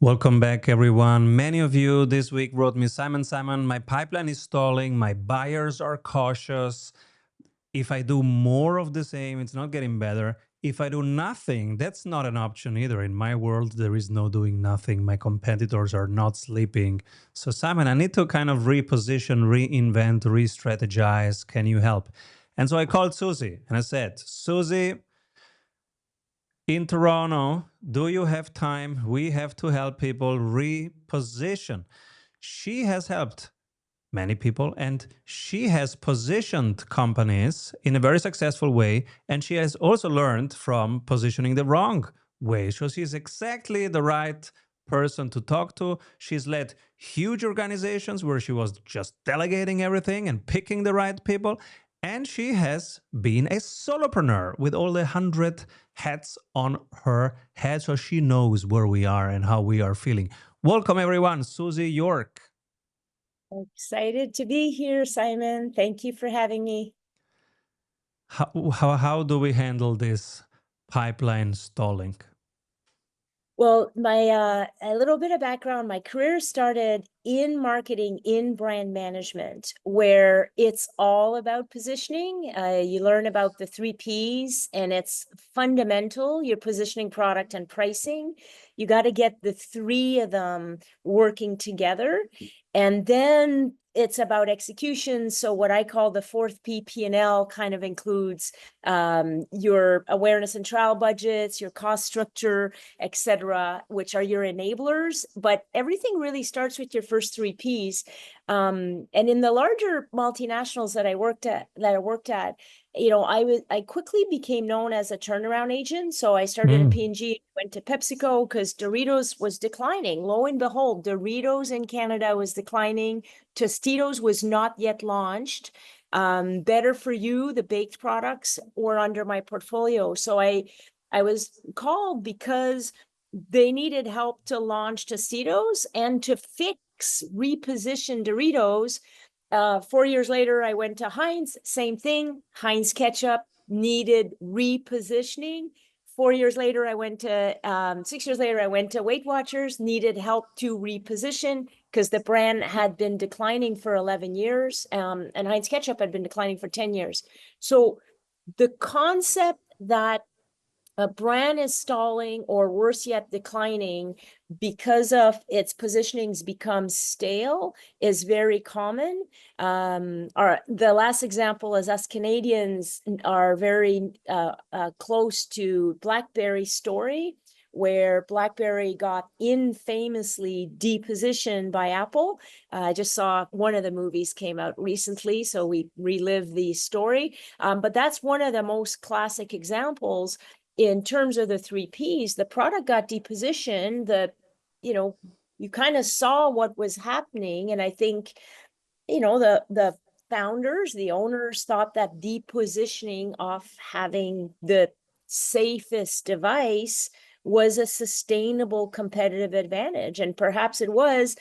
Welcome back, everyone. Many of you this week wrote me, Simon, my pipeline is stalling. My buyers are cautious. If I do more of the same, it's not getting better. If I do nothing, that's not an option either. In my world, there is no doing nothing. My competitors are not sleeping. So, Simon, I need to kind of reposition, reinvent, re strategize. Can you help? And so I called Susie and I said, Susie, in Toronto, do you have time? We have to help people reposition. She has helped many people and she has positioned companies in a very successful way. And she has also learned from positioning the wrong way. So she's exactly the right person to talk to. She's led huge organizations where she was just delegating everything and picking the right people. And she has been a solopreneur with all the 100 hats on her head. So she knows where we are and how we are feeling. Welcome, everyone. Susie York. Excited to be here, Simon. Thank you for having me. How do we handle this pipeline stalling? Well, my a little bit of background. My career started in marketing, in brand management, where it's all about positioning. You learn about the 3 Ps, and it's fundamental. Your positioning, product, and pricing. You got to get the 3 of them working together. And then it's about execution. So what I call the 4th P&L kind of includes your awareness and trial budgets, your cost structure, etc., which are your enablers. But everything really starts with your first 3 Ps. And in the larger multinationals that I worked at, I quickly became known as a turnaround agent. So I started at P&G, went to PepsiCo because Doritos was declining. Lo and behold, Doritos in Canada was declining. Tostitos was not yet launched. Better for You, the baked products, were under my portfolio. So I was called because they needed help to launch Tostitos and to reposition Doritos. 4 years later, I went to Heinz, same thing. Heinz ketchup needed repositioning. 6 years later, I went to Weight Watchers, needed help to reposition because the brand had been declining for 11 years, and Heinz ketchup had been declining for 10 years. So the concept that a brand is stalling or worse yet declining because of its positionings become stale is very common. The last example is us Canadians are very close to BlackBerry story, where BlackBerry got infamously depositioned by Apple. I just saw one of the movies came out recently, so we relive the story. But that's one of the most classic examples. In terms of the 3 Ps, the product got depositioned. You kind of saw what was happening, and I think, the founders, the owners, thought that depositioning of having the safest device was a sustainable competitive advantage, and perhaps it was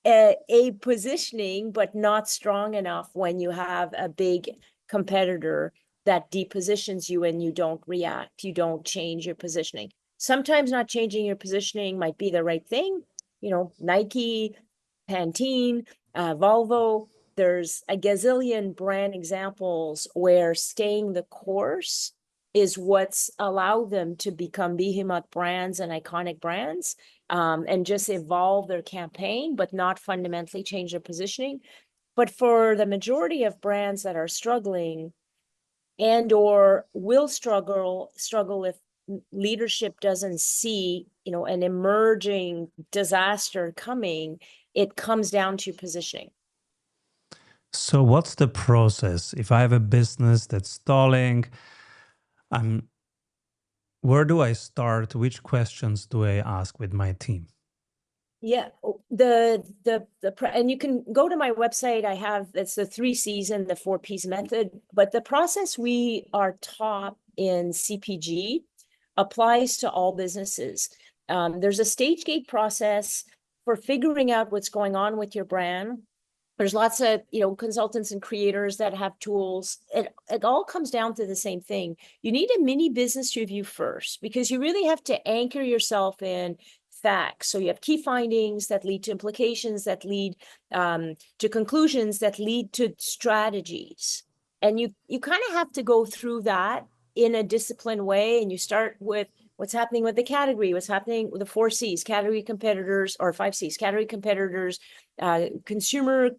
a positioning, but not strong enough when you have a big competitor that depositions you and you don't react, you don't change your positioning. Sometimes not changing your positioning might be the right thing. Nike, Pantene, Volvo, there's a gazillion brand examples where staying the course is what's allowed them to become behemoth brands and iconic brands, and just evolve their campaign, but not fundamentally change their positioning. But for the majority of brands that are struggling, and or will struggle if leadership doesn't see, an emerging disaster coming, it comes down to positioning. So what's the process? If I have a business that's stalling, where do I start? Which questions do I ask with my team? Yeah, and you can go to my website. It's the 3 Cs and the 4 Ps method, but the process we are taught in CPG applies to all businesses. There's a stage gate process for figuring out what's going on with your brand. There's lots of, consultants and creators that have tools. It all comes down to the same thing. You need a mini business review first, because you really have to anchor yourself in facts. So you have key findings that lead to implications that lead to conclusions that lead to strategies. And you kind of have to go through that in a disciplined way. And you start with what's happening with the category, what's happening with the 4 C's, category competitors, or 5 C's, category competitors, consumer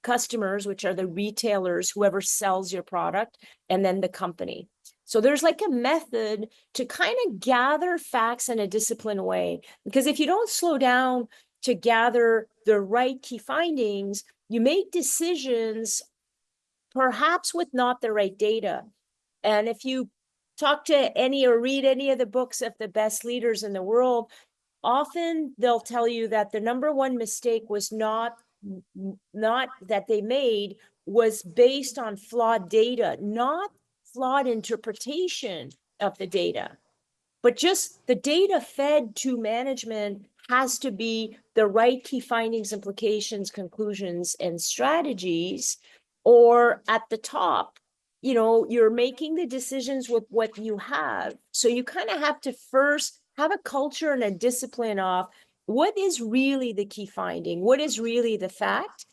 customers, which are the retailers, whoever sells your product, and then the company. So there's like a method to kind of gather facts in a disciplined way. Because if you don't slow down to gather the right key findings, you make decisions perhaps with not the right data. And if you talk to any or read any of the books of the best leaders in the world, often they'll tell you that the number one mistake was not that they made was based on flawed data, not flawed interpretation of the data, but just the data fed to management has to be the right key findings, implications, conclusions, and strategies. Or at the top, you're making the decisions with what you have. So you kind of have to first have a culture and a discipline of what is really the key finding, what is really the fact,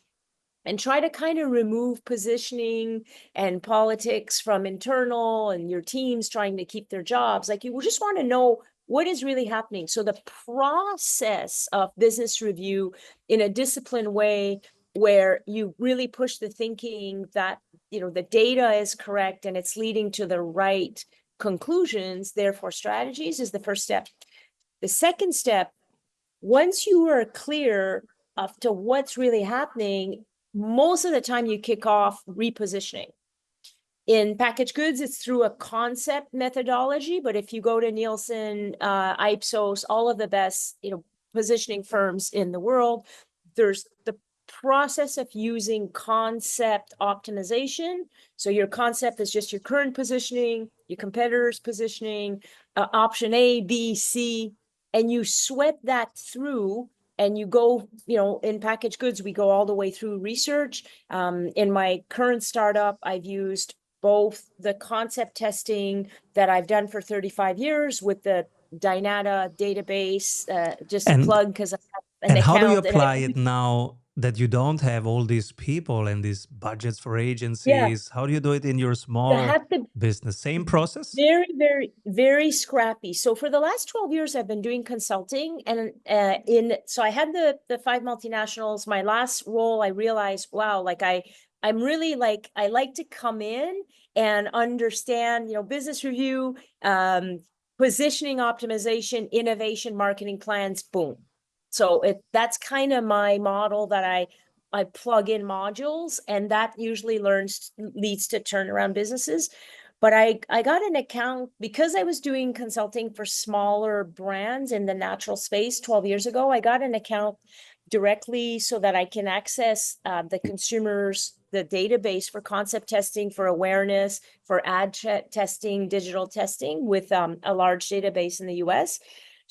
and try to kind of remove positioning and politics from internal and your teams trying to keep their jobs. Like, you just want to know what is really happening. So the process of business review in a disciplined way, where you really push the thinking that, the data is correct and it's leading to the right conclusions, therefore strategies, is the first step. The second step, once you are clear of to what's really happening, most of the time you kick off repositioning. In packaged goods, it's through a concept methodology, but if you go to Nielsen, Ipsos, all of the best, positioning firms in the world, there's the process of using concept optimization. So your concept is just your current positioning, your competitor's positioning, option A, B, C, and you sweat that through. And you go, in packaged goods, we go all the way through research. In my current startup, I've used both the concept testing that I've done for 35 years with the Dynata database, just And plug because I have an and how do you account. apply it now that you don't have all these people and these budgets for Yeah, agencies? How do you do it in your you small have to business? Same process? very, very, very scrappy. So for the last 12 years, I've been doing consulting, and so I had the 5 multinationals. My last role, I realized, wow, like I'm really like, I like to come in and understand, business review, positioning optimization, innovation, marketing plans, boom. So that's kind of my model that I plug in modules, and that usually leads to turnaround businesses. But I got an account because I was doing consulting for smaller brands in the natural space 12 years ago. I got an account directly so that I can access the consumers, the database for concept testing, for awareness, for ad testing, digital testing with a large database in the US.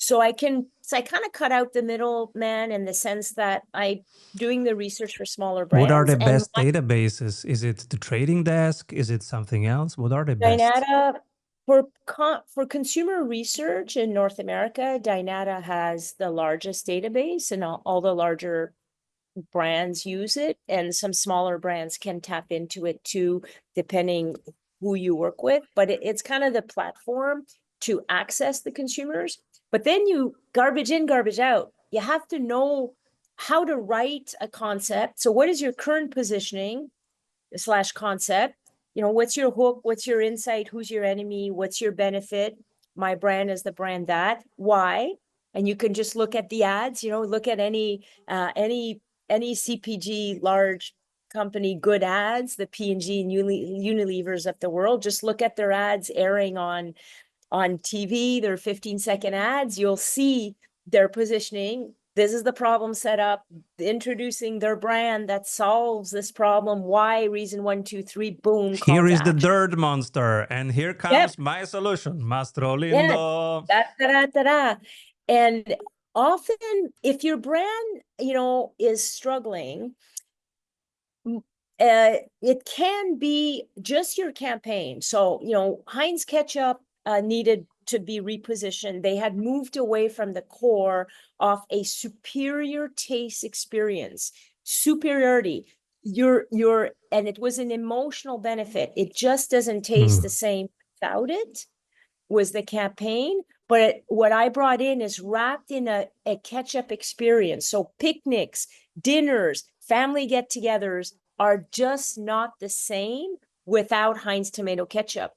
So I kind of cut out the middleman in the sense that I doing the research for smaller What are brands, the and best databases? Is it the trading desk? Is it something else? What are the best? Dynata for consumer research in North America, Dynata has the largest database, and all the larger brands use it, and some smaller brands can tap into it too, depending who you work with. But it's kind of the platform to access the consumers. But then you garbage in, garbage out. You have to know how to write a concept. So what is your current positioning / concept? What's your hook? What's your insight? Who's your enemy? What's your benefit? My brand is the brand that. Why? And you can just look at the ads, look at any CPG large company, good ads, the P&G and Unilevers of the world. Just look at their ads airing on TV, their 15-second ads. You'll see their positioning. This is the problem set up, introducing their brand that solves this problem. Why? Reason 1, 2, 3, boom, call Here to is the action. dirt monster, and here Yep. comes my solution, Mastro Yeah. Lindo. Da, da, da, da, da. And often, if your brand, is struggling, it can be just your campaign. So, Heinz ketchup needed to be repositioned. They had moved away from the core of a superior taste experience, superiority. And it was an emotional benefit. It just doesn't taste the same without it, was the campaign. But what I brought in is wrapped in a ketchup experience. So picnics, dinners, family get-togethers are just not the same without Heinz tomato ketchup.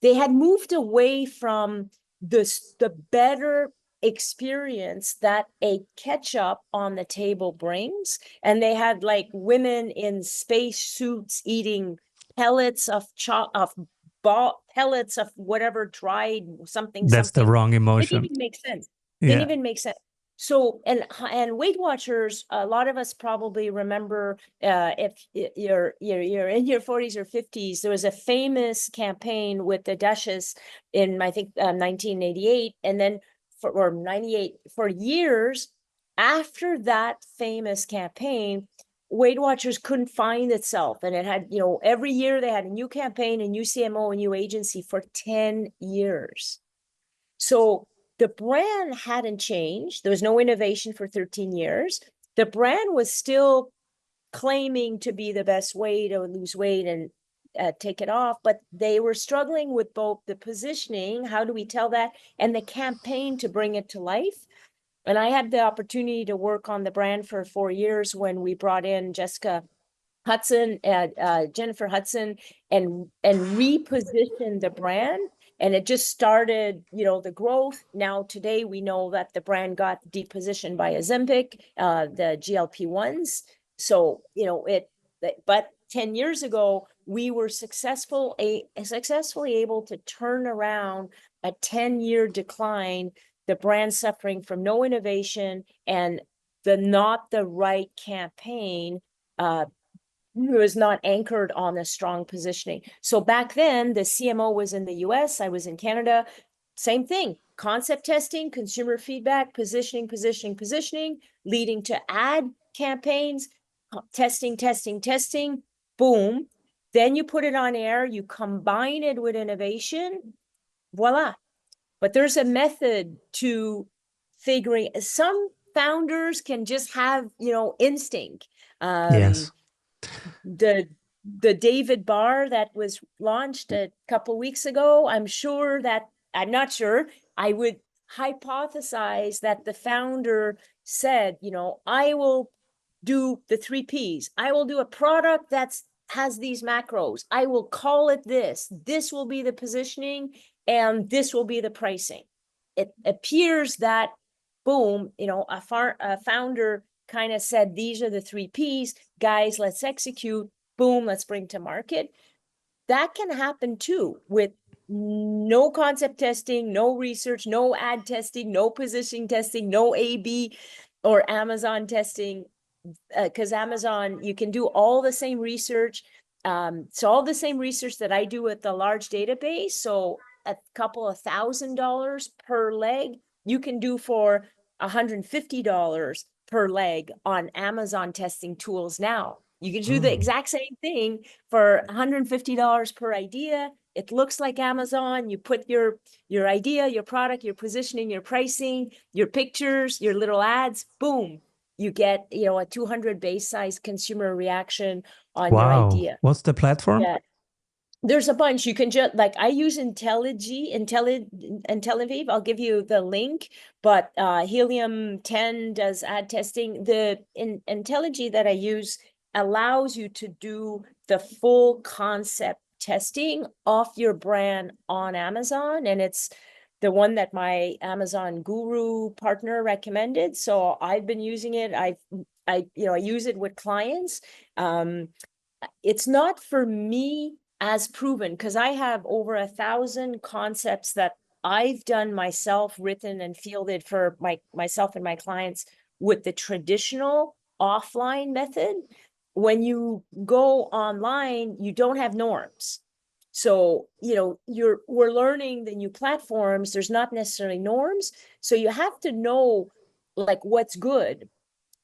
They had moved away from the better experience that a ketchup on the table brings. And they had like women in space suits eating pellets of pellets of whatever dried something That's the something. wrong It didn't emotion. even make sense. Didn't Yeah. even make sense. So, and Weight Watchers, a lot of us probably remember, if you're in your 40s or 50s, there was a famous campaign with the Duchess in, I think, 1988, and then or 98, for years after that famous campaign, Weight Watchers couldn't find itself, and it had, every year they had a new campaign, a new CMO, a new agency for 10 years. So the brand hadn't changed. There was no innovation for 13 years. The brand was still claiming to be the best way to lose weight and take it off, but they were struggling with both the positioning, how do we tell that, and the campaign to bring it to life. And I had the opportunity to work on the brand for 4 years when we brought in Jennifer Hudson, and repositioned the brand. And it just started, the growth. Now today we know that the brand got depositioned by Ozempic, the GLP-1s. So, but 10 years ago, we were successfully able to turn around a 10-year decline, the brand suffering from no innovation and not the right campaign, was not anchored on a strong positioning. So back then, the CMO was in the US, I was in Canada. Same thing, concept testing, consumer feedback, positioning, leading to ad campaigns, testing, boom. Then you put it on air, you combine it with innovation, voila. But there's a method to figuring. Some founders can just have, instinct. Yes. The David bar that was launched a couple weeks ago, I'm not sure, I would hypothesize that the founder said, I will do the 3 Ps. I will do a product that has these macros. I will call it this. This will be the positioning, and this will be the pricing. It appears that, boom, a founder kind of said, these are the 3 Ps, guys, let's execute, boom, let's bring to market. That can happen too, with no concept testing, no research, no ad testing, no positioning testing, no A/B or Amazon testing, because Amazon, you can do all the same research. So all the same research that I do with the large database, so a couple of $1,000 per leg, you can do for $150 per leg on Amazon testing tools now. You can do the exact same thing for $150 per idea. It looks like Amazon. You put your idea, your product, your positioning, your pricing, your pictures, your little ads, boom. You get, a 200 base size consumer reaction on your Wow. idea. What's the platform? Yeah. There's a bunch. You can just, like, I use Intellivive. I'll give you the link, but Helium 10 does ad testing. The Intelligy that I use allows you to do the full concept testing of your brand on Amazon, and it's the one that my Amazon guru partner recommended. So I've been using it. I use it with clients. It's not for me as proven, because I have over 1,000 concepts that I've done myself, written and fielded for myself and my clients with the traditional offline method. When you go online, you don't have norms. So, we're learning the new platforms. There's not necessarily norms. So you have to know, like, what's good.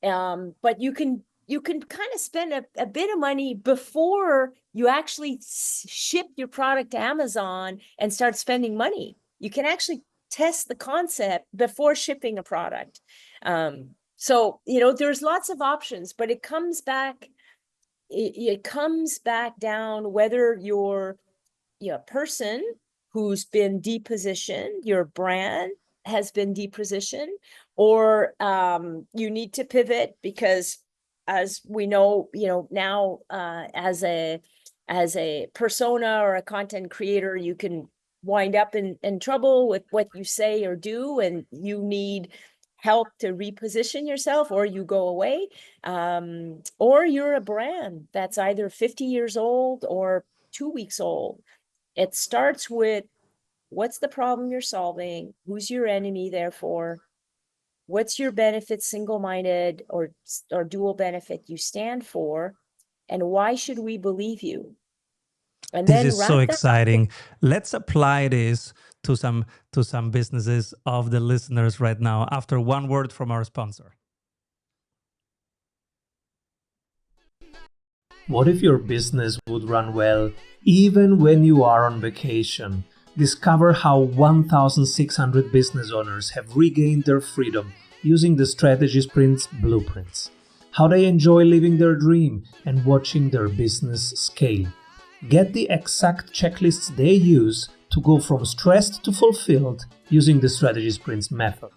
But you can kind of spend a bit of money before you actually ship your product to Amazon and start spending money. you can actually test the concept before shipping a product. So, there's lots of options, but it comes back down whether you're a person who's been depositioned, your brand has been depositioned, or you need to pivot because, as we know, now as a persona or a content creator, you can wind up in trouble with what you say or do, and you need help to reposition yourself, or you go away, or you're a brand that's either 50 years old or 2 weeks old. It starts with, what's the problem you're solving? Who's your enemy, therefore? What's your benefit, single-minded or dual benefit you stand for? And why should we believe you? And This then is so wrap that up. exciting. Let's apply this to some businesses of the listeners right now after one word from our sponsor. What if your business would run well even when you are on vacation? Discover how 1,600 business owners have regained their freedom using the Strategy Sprints blueprints. How they enjoy living their dream and watching their business scale. Get the exact checklists they use to go from stressed to fulfilled using the Strategy Sprints method.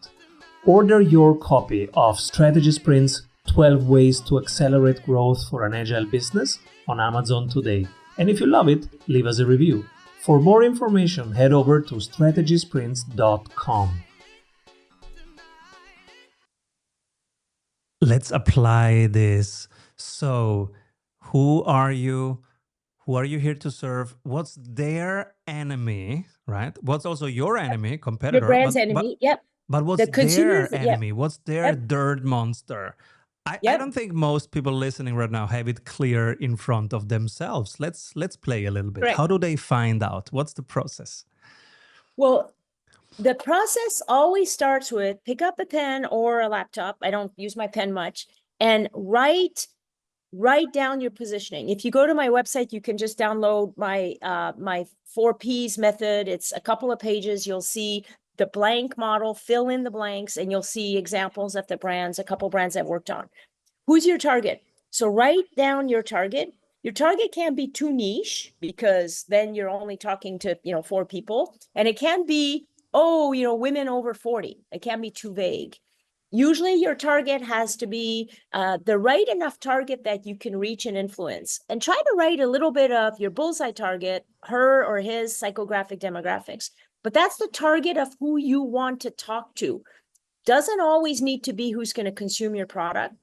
Order your copy of Strategy Sprints 12 Ways to Accelerate Growth for an Agile Business on Amazon today. And if you love it, leave us a review. For more information, head over to strategysprints.com. Let's apply this. So, who are you? Who are you here to serve? What's their enemy, right? What's also your enemy, Your competitor? brand's enemy. Yep. But what's The consumers. their Yep. enemy? What's their Yep. dirt monster? I Yep. don't think most people listening right now have it clear in front of themselves. Let's play a little bit. Correct. How do they find out? What's the process? Well, the process always starts with pick up a pen or a laptop. I don't use my pen much, and write down your positioning. If you go to my website, you can just download my 4Ps method. It's a couple of pages. You'll see the blank model, fill in the blanks, and you'll see examples of the brands, a couple brands I've worked on. Who's your target? So write down your target. Your target can't be too niche, because then you're only talking to 4 people. And it can be, women over 40. It can't be too vague. Usually your target has to be the right enough target that you can reach and influence. And try to write a little bit of your bullseye target, her or his psychographic demographics. But that's the target of who you want to talk to. Doesn't always need to be who's going to consume your product,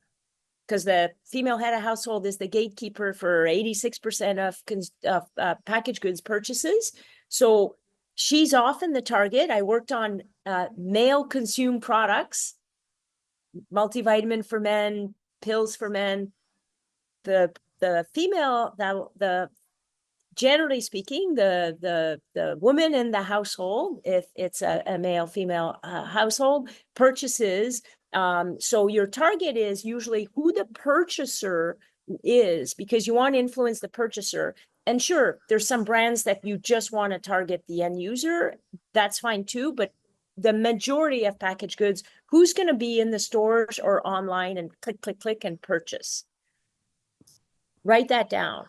because the female head of household is the gatekeeper for 86% of packaged goods purchases. So she's often the target. I worked on male consumed products, multivitamin for men, pills for men. The female, the generally speaking, the woman in the household, if it's a male female household, purchases. So your target is usually who the purchaser is, because you want to influence the purchaser. And sure, there's some brands that you just want to target the end user. That's fine too. But the majority of packaged goods, who's going to be in the stores or online and click and purchase? Write that down.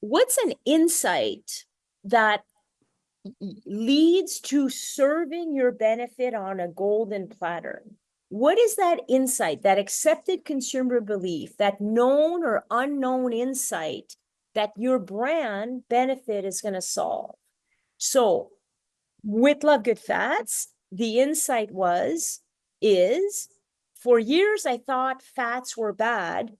What's an insight that leads to serving your benefit on a golden platter? What is that insight, that accepted consumer belief, that known or unknown insight that your brand benefit is going to solve? So with Love Good Fats, the insight is for years I thought fats were bad.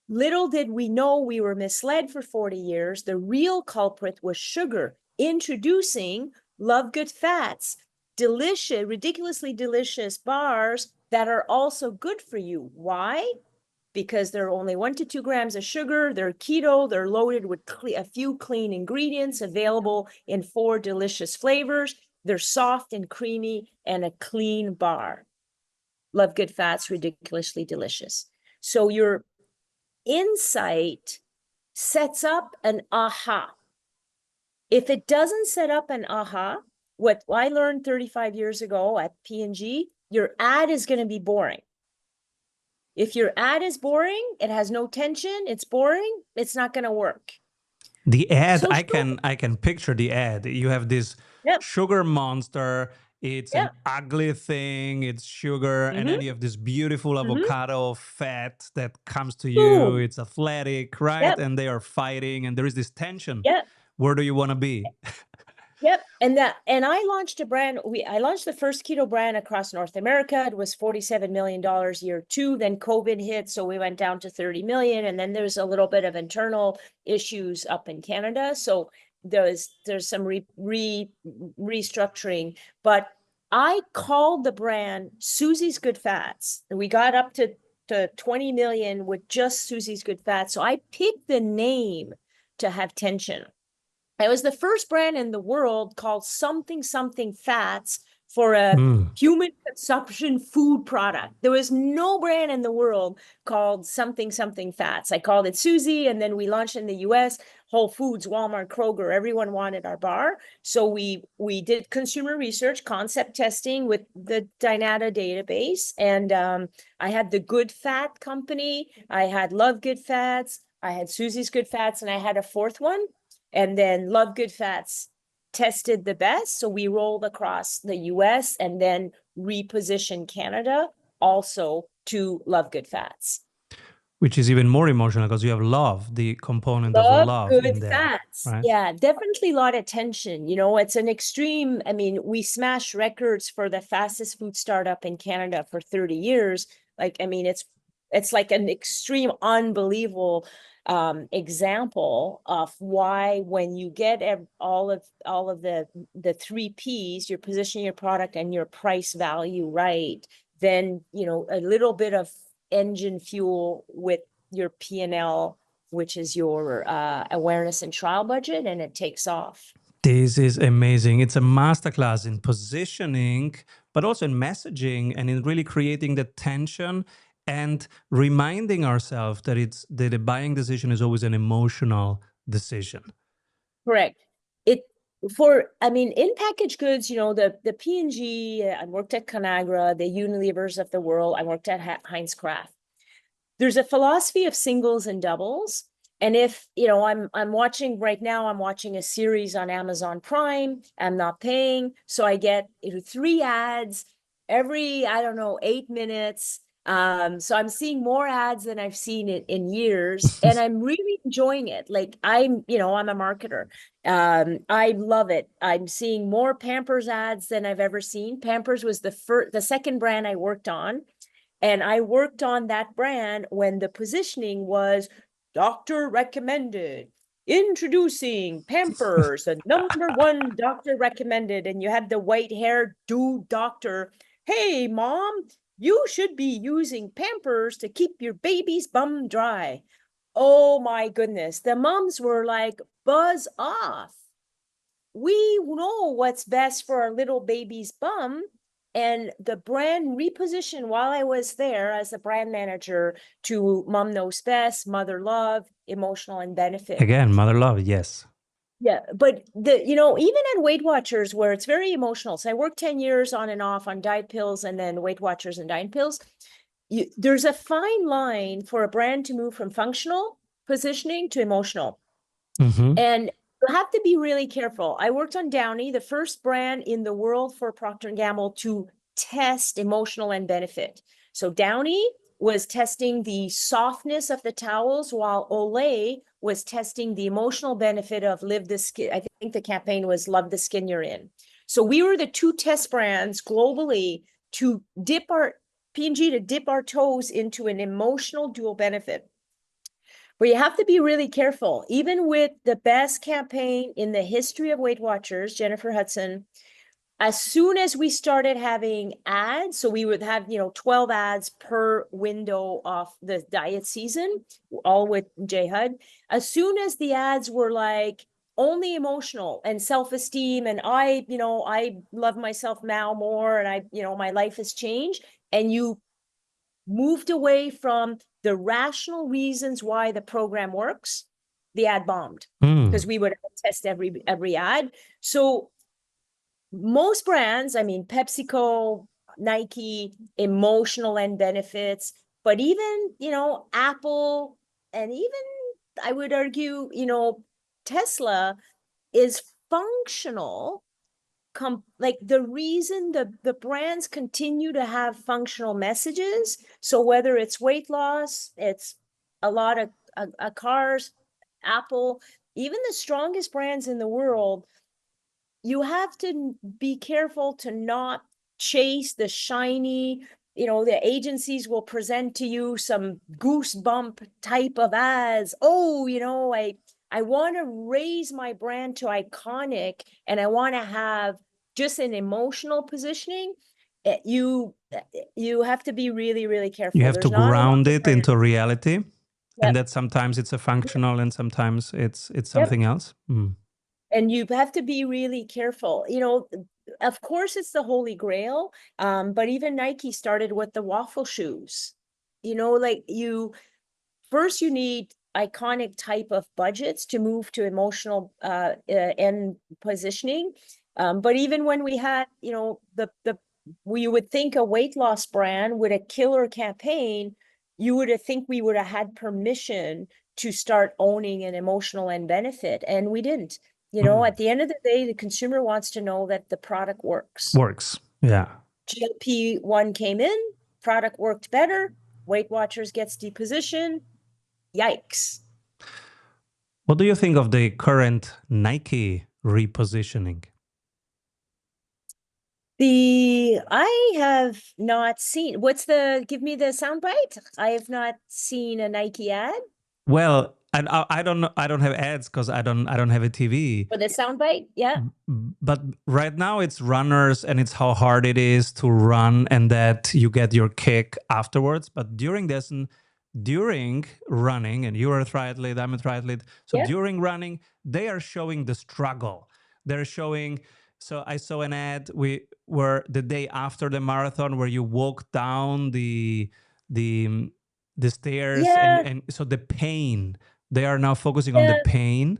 Little did we know we were misled for 40 years. The real culprit was sugar. Introducing Love Good Fats, delicious, ridiculously delicious bars that are also good for you. Why? Because they're only 1 to 2 grams of sugar. They're keto. They're loaded with a few clean ingredients, available in 4 delicious flavors. They're soft and creamy and a clean bar. Love Good Fats, ridiculously delicious. So your insight sets up an aha. If it doesn't set up an aha, what I learned 35 years ago at P&G, your ad is going to be boring. If your ad is boring, it has no tension, it's boring, it's not going to work. The ad, So I can picture the ad. You have this yep, sugar monster. It's an yep. ugly thing. It's sugar, and Mm-hmm, then you have this beautiful mm-hmm. avocado fat that comes to you. Boom. It's athletic, right? Yep, And they are fighting, and there is this tension. yep. Where do you want to be? Yep. And I launched a brand. I launched the first keto brand across North America. It was $47 million year two. Then COVID hit. So we went down to 30 million. And then there's a little bit of internal issues up in Canada. So there's some restructuring. But I called the brand Susie's Good Fats. And we got up to 20 million with just Susie's Good Fats. So I picked the name to have tension. It was the first brand in the world called something fats for a human consumption food product. There was no brand in the world called something fats. I called it Susie, and then we launched in the US. Whole Foods, Walmart, Kroger, everyone wanted our bar. So we did consumer research, concept testing with the Dynata database. And I had the Good Fat Company. I had Love Good Fats. I had Susie's Good Fats, and I had a fourth one. And then Love Good Fats tested the best. So we rolled across the US and then repositioned Canada also to Love Good Fats. Which is even more emotional because you have love, the component of Love love Good in there, Fats. right? Yeah, definitely a lot of tension. You know, it's an extreme. I mean, we smashed records for the fastest food startup in Canada for 30 years. Like, I mean, it's like an extreme, unbelievable example of why when you get all of the three P's, your position, your product, and your price value right, then you know a little bit of engine fuel with your P&L, which is your awareness and trial budget, and it takes off. This is amazing. It's a masterclass in positioning, but also in messaging and in really creating the tension and reminding ourselves that the buying decision is always an emotional decision. Correct. I mean, in packaged goods, you know, the P&G, I worked at Conagra, the Unilevers of the world, I worked at Heinz Kraft. There's a philosophy of singles and doubles. And if, you know, I'm watching right now, I'm watching a series on Amazon Prime. I'm not paying. So I get 3 ads every, I don't know, 8 minutes. So I'm seeing more ads than I've seen in years, and I'm really enjoying it. Like I'm a marketer. I love it. I'm seeing more Pampers ads than I've ever seen. Pampers was the second brand I worked on. And I worked on that brand when the positioning was doctor recommended. Introducing Pampers, the #1 doctor recommended. And you had the white haired dude doctor. Hey, mom, you should be using Pampers to keep your baby's bum dry. Oh my goodness. The moms were like, buzz off. We know what's best for our little baby's bum. And the brand repositioned while I was there as a brand manager to Mom Knows Best, Mother Love, Emotional, and Benefit. Again, mother love, yes. Yeah, but even at Weight Watchers, where it's very emotional. So I worked 10 years on and off on diet pills and then Weight Watchers and diet pills. There's a fine line for a brand to move from functional positioning to emotional. And you have to be really careful. I worked on Downy, the first brand in the world for Procter & Gamble to test emotional and benefit. So Downy was testing the softness of the towels, while Olay was testing the emotional benefit of live the skin. I think the campaign was love the skin you're in. So we were the 2 test brands globally to dip our P&G to dip our toes into an emotional dual benefit. But you have to be really careful. Even with the best campaign in the history of Weight Watchers, Jennifer Hudson, as soon as we started having ads, so we would have 12 ads per window of the diet season, all with J HUD. As soon as the ads were like only emotional and self-esteem, and I love myself now more, and my life has changed, and you moved away from the rational reasons why the program works, the ad bombed, because we would test every ad. So most brands, I mean, PepsiCo, Nike, emotional end benefits, but even, Apple, and even I would argue, Tesla is functional. Like the reason the brands continue to have functional messages. So whether it's weight loss, it's a lot of cars, Apple, even the strongest brands in the world, you have to be careful to not chase the shiny, the agencies will present to you some goosebump type of ads. Oh, I want to raise my brand to iconic, and I want to have just an emotional positioning. You have to be really, really You careful. have to There's not a lot ground of it brands. into reality, and Yep. that sometimes it's a functional and sometimes it's Yep. something else. Mm. And you have to be really careful. Of course, it's the holy grail. But even Nike started with the waffle shoes. Like first you need iconic type of budgets to move to emotional end positioning. But even when we had, we would think a weight loss brand with a killer campaign, you would have think we would have had permission to start owning an emotional end benefit, and we didn't. Mm. At the end of the day, the consumer wants to know that the product works. Works. Yeah. GLP-1 came in, product worked better, Weight Watchers gets depositioned. Yikes. What do you think of the current Nike repositioning? I have not seen, give me the soundbite. I have not seen a Nike ad Well, and I don't know. I don't have ads because I don't have a TV. or the soundbite. Yeah. But right now it's runners and it's how hard it is to run and that you get your kick afterwards. But during running, and you're a triathlete, I'm a triathlete. So Yeah. during running, they are showing the struggle. They're showing. So I saw an ad where the day after the marathon where you walk down the the stairs Yeah. and so the pain. They are now focusing on the Yeah. pain.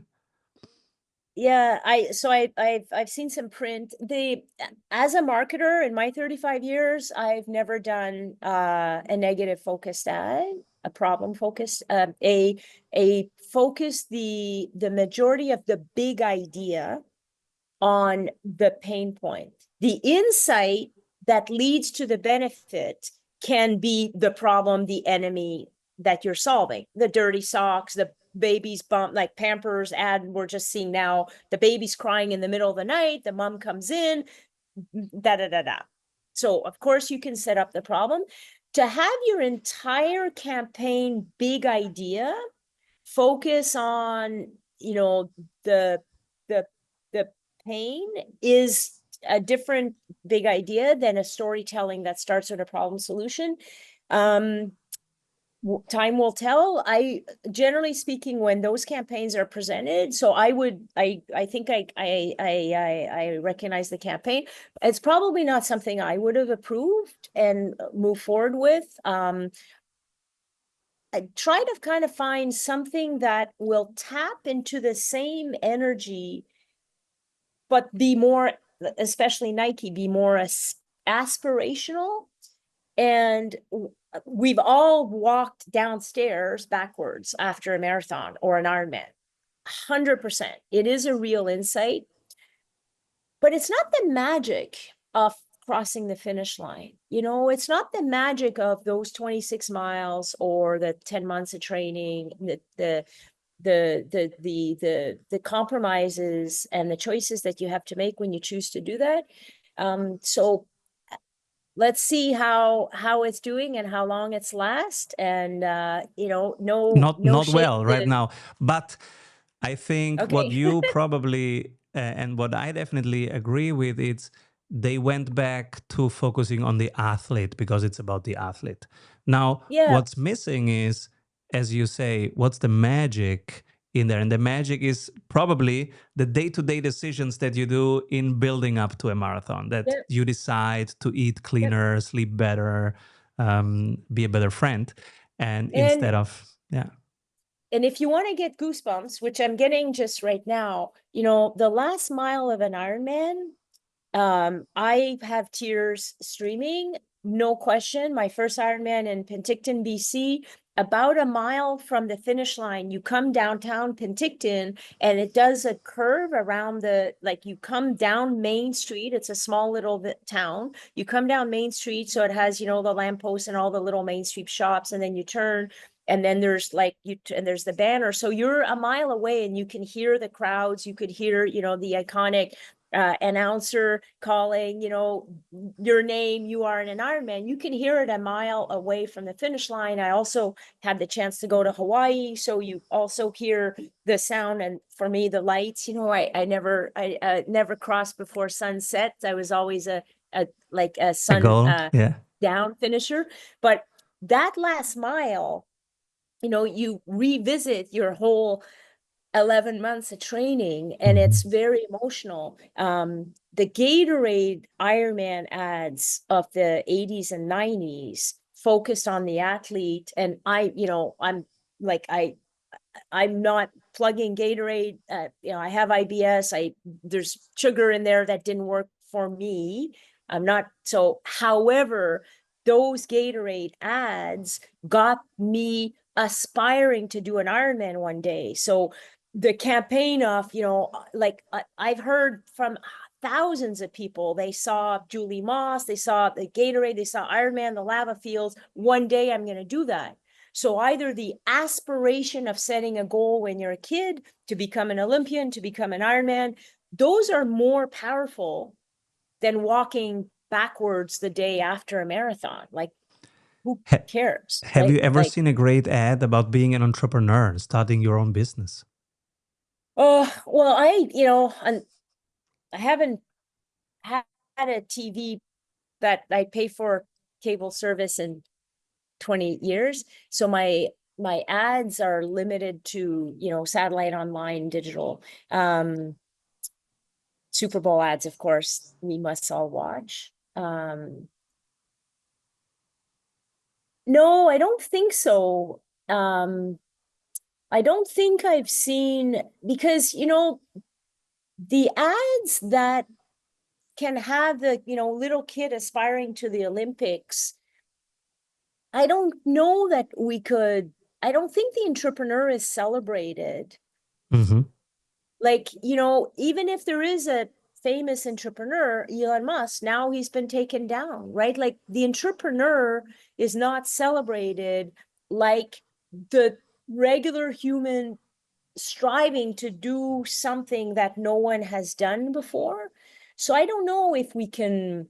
Yeah, I've seen some print. As a marketer in my 35 years, I've never done a negative focused ad, a problem focused, a focus the majority of the big idea on the pain point. The insight that leads to the benefit can be the problem, the enemy that you're solving. The dirty socks, the baby's bump, like Pampers ad we're just seeing now, the baby's crying in the middle of the night, the mom comes in, da da da da. So of course you can set up the problem. To have your entire campaign big idea focus on, the the the pain is a different big idea than a storytelling that starts with a problem solution. Time will tell. I generally speaking, when those campaigns are presented, so I think I recognize the campaign. It's probably not something I would have approved and move forward with. I try to kind of find something that will tap into the same energy, but be more, especially Nike, be more aspirational. And we've all walked downstairs backwards after a marathon or an Ironman. 100%. It is a real insight, but it's not the magic of crossing the finish line. It's not the magic of those 26 miles or the 10 months of training, the compromises and the choices that you have to make when you choose to do that. So let's see how it's doing and how long it's last. And no Not shame well right to, now, but I think what okay. you probably and what I definitely agree with is they went back to focusing on the athlete because it's about the athlete. Now, Yeah. what's missing is, as you say, what's the magic in there? And the magic is probably the day-to-day decisions that you do in building up to a marathon, that Yep. you decide to eat Yep. cleaner, sleep better, be a better friend. And and instead of, yeah. and if you want to get goosebumps, which I'm getting just right now, the last mile of an Ironman, I have tears streaming, no question. My first Ironman in Penticton, BC, about a mile from the finish line, you come downtown Penticton, and it does a curve around the, like, you come down Main Street. It's a small little town. You come down Main Street, so it has, you know, the lampposts and all the little Main Street shops, and then you turn, and then there's like and there's the banner. So you're a mile away, and you can hear the crowds. You could hear, you know, the iconic announcer calling, you know, your name. You are in an Ironman. You can hear it a mile away from the finish line. I also had the chance to go to Hawaii, so you also hear the sound, and for me, the lights. You know, I never crossed before sunset. I was always a like a A sun goal, yeah. down finisher. But that last mile, you know, you revisit your whole 11 months of training, and it's very emotional. The Gatorade Ironman ads of the 80s and 90s focused on the athlete. And you know, I'm not plugging Gatorade. You know, I have IBS. There's sugar in there that didn't work for me. I'm not so. However, those Gatorade ads got me aspiring to do an Ironman one day. So the campaign of, you know, like I've heard from thousands of people. They saw Julie Moss, they saw the Gatorade, they saw Ironman, the lava fields. One day I'm going to do that. So either the aspiration of setting a goal when you're a kid to become an Olympian, to become an Ironman, those are more powerful than walking backwards the day after a marathon. Like, who cares, Have right? you ever Like, seen a great ad about being an entrepreneur and starting your own business? oh, well, you know, I haven't had a TV that I pay for cable service in 20 years. So my ads are limited to, you know, satellite, online, digital. Super Bowl ads, of course, we must all watch. No, I don't think so. I don't think I've seen, because, you know, the ads that can have the, you know, little kid aspiring to the Olympics, I don't know that we could, I don't think the entrepreneur is celebrated. Mm-hmm. Like, you know, even if there is a famous entrepreneur, Elon Musk, now he's been taken down, right? Like, the entrepreneur is not celebrated like the regular human striving to do something that no one has done before. So I don't know if we can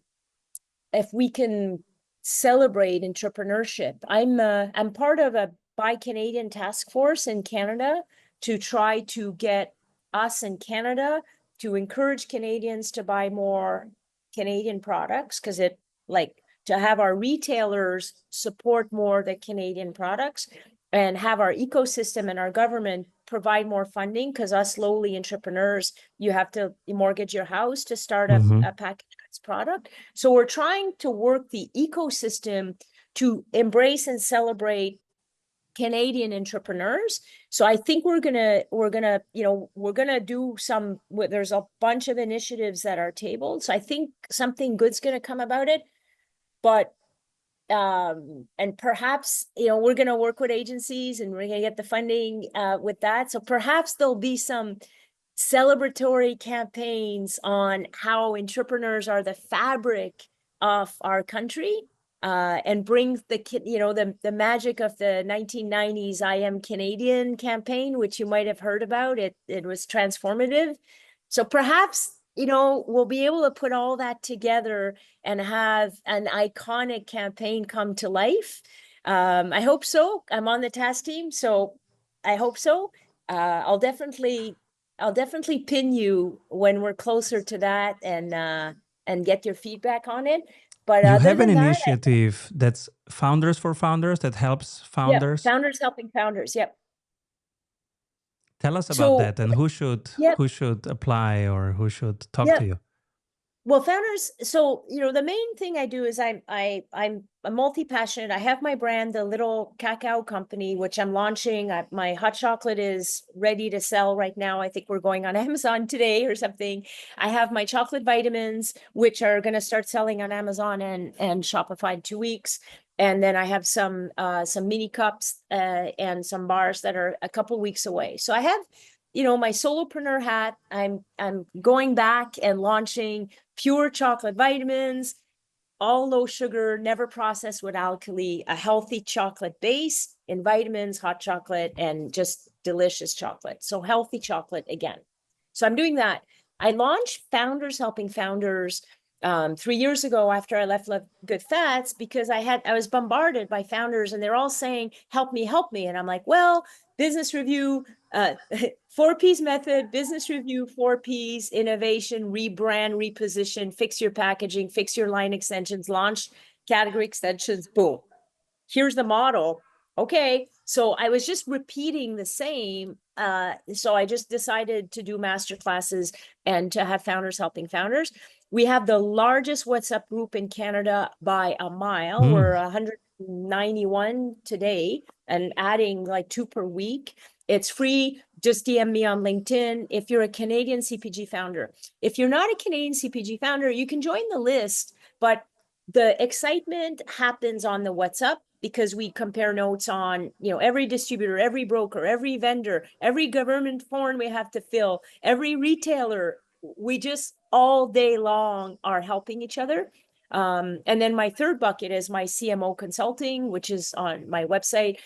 celebrate entrepreneurship. I'm part of a Buy Canadian task force in Canada to try to get us in Canada to encourage Canadians to buy more Canadian products, because it, like, to have our retailers support more the Canadian products, and have our ecosystem and our government provide more funding, because us lowly entrepreneurs, you have to mortgage your house to start a packaged goods product. So we're trying to work the ecosystem to embrace and celebrate Canadian entrepreneurs. So I think we're gonna, you know, we're gonna do some, there's a bunch of initiatives that are tabled. So I think something good's gonna come about it. But and perhaps, you know, we're gonna work with agencies, and we're gonna get the funding with that. So perhaps there'll be some celebratory campaigns on how entrepreneurs are the fabric of our country, and bring the, you know, the magic of the 1990s I Am Canadian campaign, which you might have heard about. It was transformative. So perhaps, you know, we'll be able to put all that together and have an iconic campaign come to life. I hope so. I'm on the task team, so I hope so. I'll definitely pin you when we're closer to that, and get your feedback on it. But You other have an than that, initiative that's Founders for Founders that helps yeah, founders. founders helping founders. Yep. Tell us about So, that, and yep, who should apply or who should talk to yep. you. Well, founders, so the main thing I do is I'm a multi-passionate. I have my brand, the Little Cacao Company, which I'm launching. My hot chocolate is ready to sell right now. I think we're going on Amazon today or something. I have my chocolate vitamins, which are going to start selling on Amazon and Shopify in 2 weeks. And then I have some mini cups and some bars that are a couple weeks away. So I have my solopreneur hat. I'm going back and launching pure chocolate vitamins, all low sugar, never processed with alkali, a healthy chocolate base in vitamins, hot chocolate, and just delicious chocolate. So healthy chocolate again. So I'm doing that. I launched Founders Helping Founders 3 years ago after I left Love Good Fats, because I was bombarded by founders and they're all saying, help me. And I'm like, well, business review, 4Ps method, business review, 4Ps, innovation, rebrand, reposition, fix your packaging, fix your line extensions, launch category extensions, boom. Here's the model. Okay. So I was just repeating the same. So I just decided to do master classes and to have Founders Helping Founders. We have the largest WhatsApp group in Canada by a mile. We're 191 today and adding like 2 per week. It's free. Just DM me on LinkedIn if you're a Canadian CPG founder. If you're not a Canadian CPG founder, you can join the list, but the excitement happens on the WhatsApp because we compare notes on, every distributor, every broker, every vendor, every government form we have to fill, every retailer. We just all day long are helping each other. And then my third bucket is my CMO consulting, which is on my website,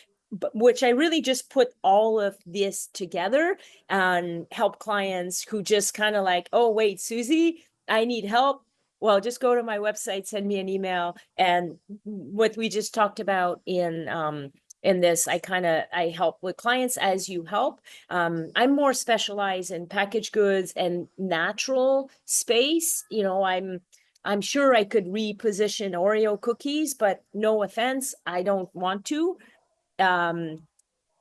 which I really just put all of this together and help clients who just kind of like, oh, wait, Susie, I need help. Well, just go to my website, send me an email. And what we just talked about in this, I help with clients as you help. I'm more specialized in packaged goods and natural space. I'm sure I could reposition Oreo cookies, but no offense, I don't want to.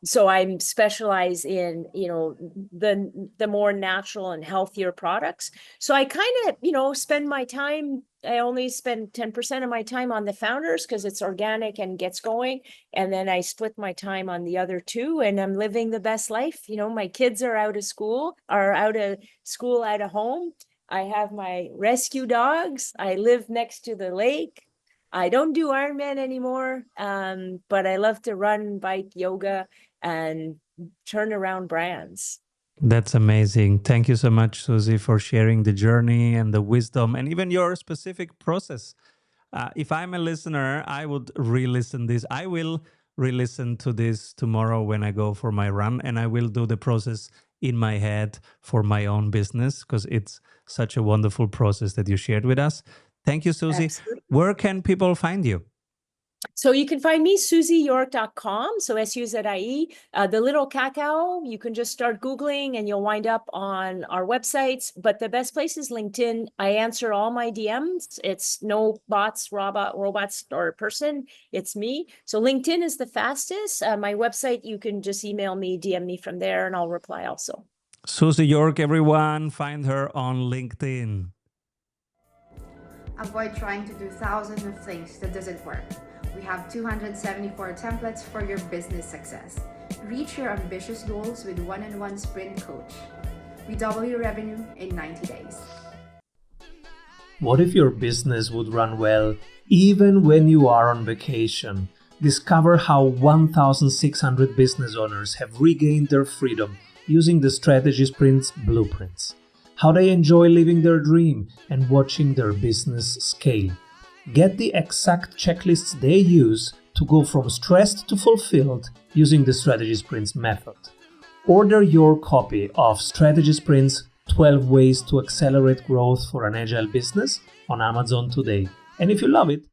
So I'm specialized in, the more natural and healthier products. So I kind of, spend my time. I only spend 10% of my time on the founders because it's organic and gets going. And then I split my time on the other two, and I'm living the best life. My kids are out of school, out of home. I have my rescue dogs. I live next to the lake. I don't do Ironman anymore, but I love to run, bike, yoga, and turn around brands. That's amazing. Thank you so much, Susie, for sharing the journey and the wisdom and even your specific process. If I'm a listener, I would re-listen this. I will re-listen to this tomorrow when I go for my run, and I will do the process in my head for my own business because it's such a wonderful process that you shared with us. Thank you, Susie. Absolutely. Where can people find you? So you can find me, SusieYork.com. So SUZIE. The Little Cacao, you can just start Googling and you'll wind up on our websites. But the best place is LinkedIn. I answer all my DMs. It's no bots, robots, or person. It's me. So LinkedIn is the fastest. My website, you can just email me, DM me from there, and I'll reply also. Susie York, everyone, find her on LinkedIn. Avoid trying to do thousands of things that doesn't work. We have 274 templates for your business success. Reach your ambitious goals with one-on-one sprint coach. We double your revenue in 90 days. What if your business would run well even when you are on vacation? Discover how 1,600 business owners have regained their freedom using the Strategy Sprints blueprints. How they enjoy living their dream and watching their business scale. Get the exact checklists they use to go from stressed to fulfilled using the Strategy Sprints method. Order your copy of Strategy Sprints 12 Ways to Accelerate Growth for an Agile Business on Amazon today. And if you love it,